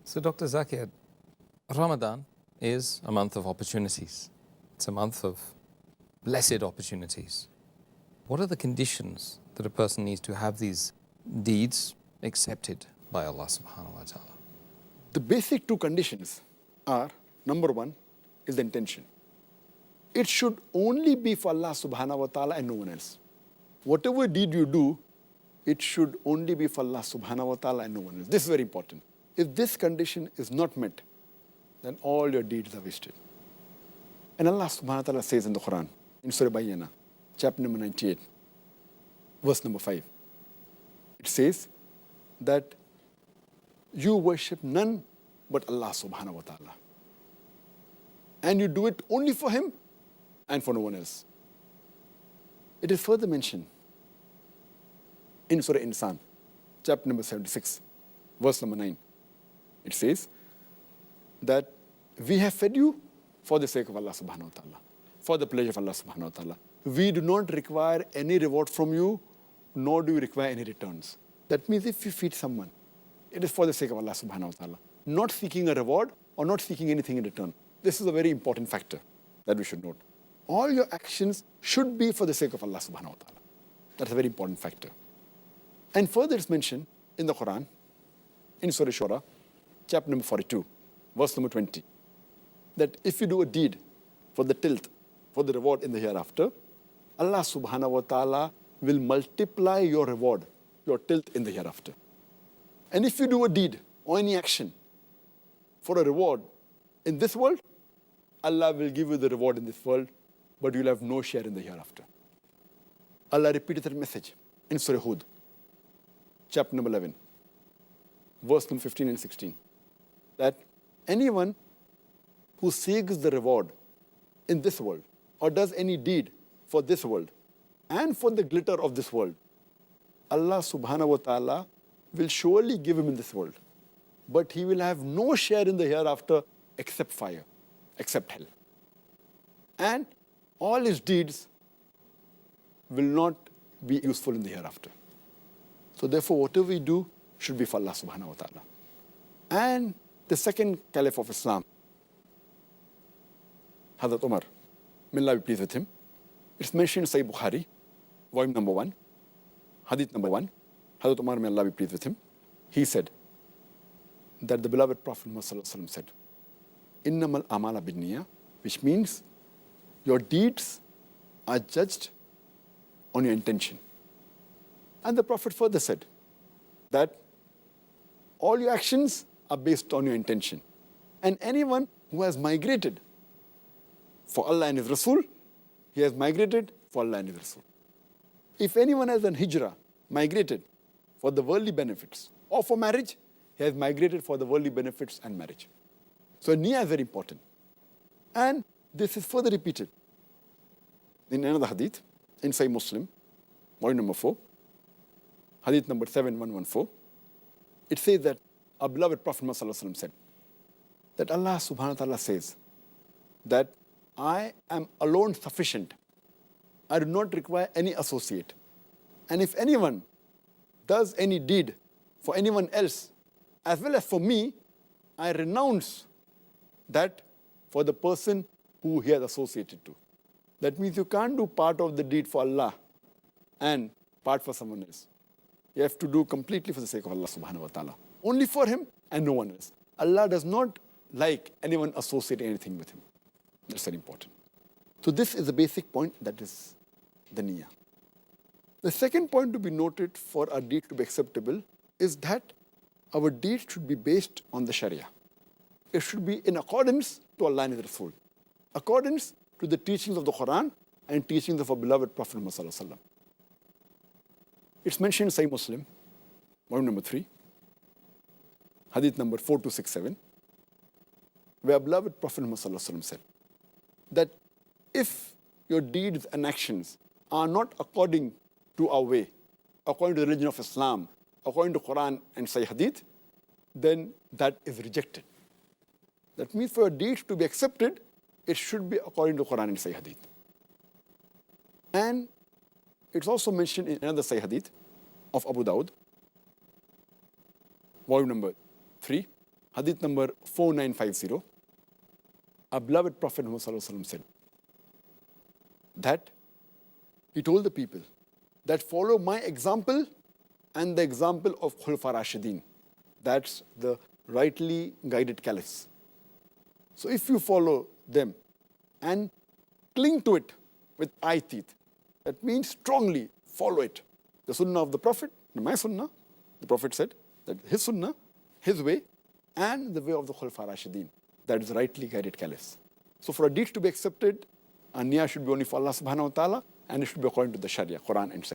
So, Dr. Zakir, Ramadan is a month of opportunities. It's a month of blessed opportunities. What are the conditions that a person needs to have these deeds accepted by Allah subhanahu wa ta'ala? The basic two conditions are, number one is the intention. It should only be for Allah subhanahu wa ta'ala and no one else. Whatever deed you do, it should only be for Allah subhanahu wa ta'ala and no one else. This is very important. If this condition is not met, then all your deeds are wasted. And Allah subhanahu wa ta'ala says in the Quran, in Surah Bayyana, chapter number 98, verse number 5, it says that you worship none but Allah subhanahu wa ta'ala. And you do it only for Him and for no one else. It is further mentioned in Surah Insan, chapter number 76, verse number 9. It says that we have fed you for the sake of Allah subhanahu wa ta'ala, for the pleasure of Allah subhanahu wa ta'ala. We do not require any reward from you, nor do you require any returns. That means if you feed someone, it is for the sake of Allah subhanahu wa ta'ala, not seeking a reward or not seeking anything in return. This is a very important factor that we should note. All your actions should be for the sake of Allah subhanahu wa ta'ala. That's a very important factor. And further it's mentioned in the Quran, in Surah Shura, chapter number 42, verse number 20, that if you do a deed for the tilth, for the reward in the hereafter, Allah subhanahu wa ta'ala will multiply your reward, your tilth in the hereafter. And if you do a deed or any action for a reward in this world, Allah will give you the reward in this world, but you'll have no share in the hereafter. Allah repeated that message in Surah Hud, chapter number 11, verse number 15 and 16, that anyone who seeks the reward in this world or does any deed for this world and for the glitter of this world, Allah subhanahu wa ta'ala will surely give him in this world, but he will have no share in the hereafter except fire, except hell. And all his deeds will not be useful in the hereafter. So therefore, whatever we do should be for Allah subhanahu wa ta'ala. And the second caliph of Islam, Hazrat Umar, may Allah be pleased with him, it's mentioned in Sahih Bukhari, volume number 1, hadith number 1, Hazrat Umar, may Allah be pleased with him, he said that the beloved Prophet Muhammad said, Innamal amala binniya, which means your deeds are judged on your intention. And the Prophet further said that all your actions are based on your intention. And anyone who has migrated for Allah and His Rasul, he has migrated for Allah and His Rasul. If anyone has done hijrah, migrated for the worldly benefits or for marriage, he has migrated for the worldly benefits and marriage. So niyyah is very important. And this is further repeated in another hadith, in Sahih Muslim, volume number 4, hadith number 7114. It says that our beloved Prophet Muhammad said that Allah subhanahu wa ta'ala says that I am alone sufficient. I do not require any associate. And if anyone does any deed for anyone else, as well as for me, I renounce that for the person who he has associated to. That means you can't do part of the deed for Allah and part for someone else. You have to do completely for the sake of Allah subhanahu wa ta'ala. Only for Him and no one else. Allah does not like anyone associate anything with Him. That's very important. So this is the basic point, that is the niyyah. The second point to be noted for our deed to be acceptable is that our deed should be based on the Sharia. It should be in accordance to Allah and His Rasul, accordance to the teachings of the Quran and teachings of our beloved Prophet Muhammad. It's mentioned in Sahih Muslim, volume number 3, hadith number 4267, where our beloved Prophet Muhammad said that if your deeds and actions are not according to our way, according to the religion of Islam, according to Quran and Sahih Hadith, then that is rejected. That means for your deeds to be accepted, it should be according to Quran and Sahih Hadith. And it's also mentioned in another Sahih Hadith of Abu Dawud, volume number 3, Hadith number 4950. Our beloved Prophet Muhammad said that he told the people that follow my example and the example of Khulafa Rashidin. That's the rightly guided caliphs. So if you follow them and cling to it with eye teeth, that means strongly follow it. The sunnah of the Prophet, my sunnah, the Prophet said that his sunnah, his way, and the way of the Khulafa Rashidin. That is rightly guided caliphs. So for a deed to be accepted, a niyyah should be only for Allah subhanahu wa ta'ala, and it should be according to the Sharia, Quran and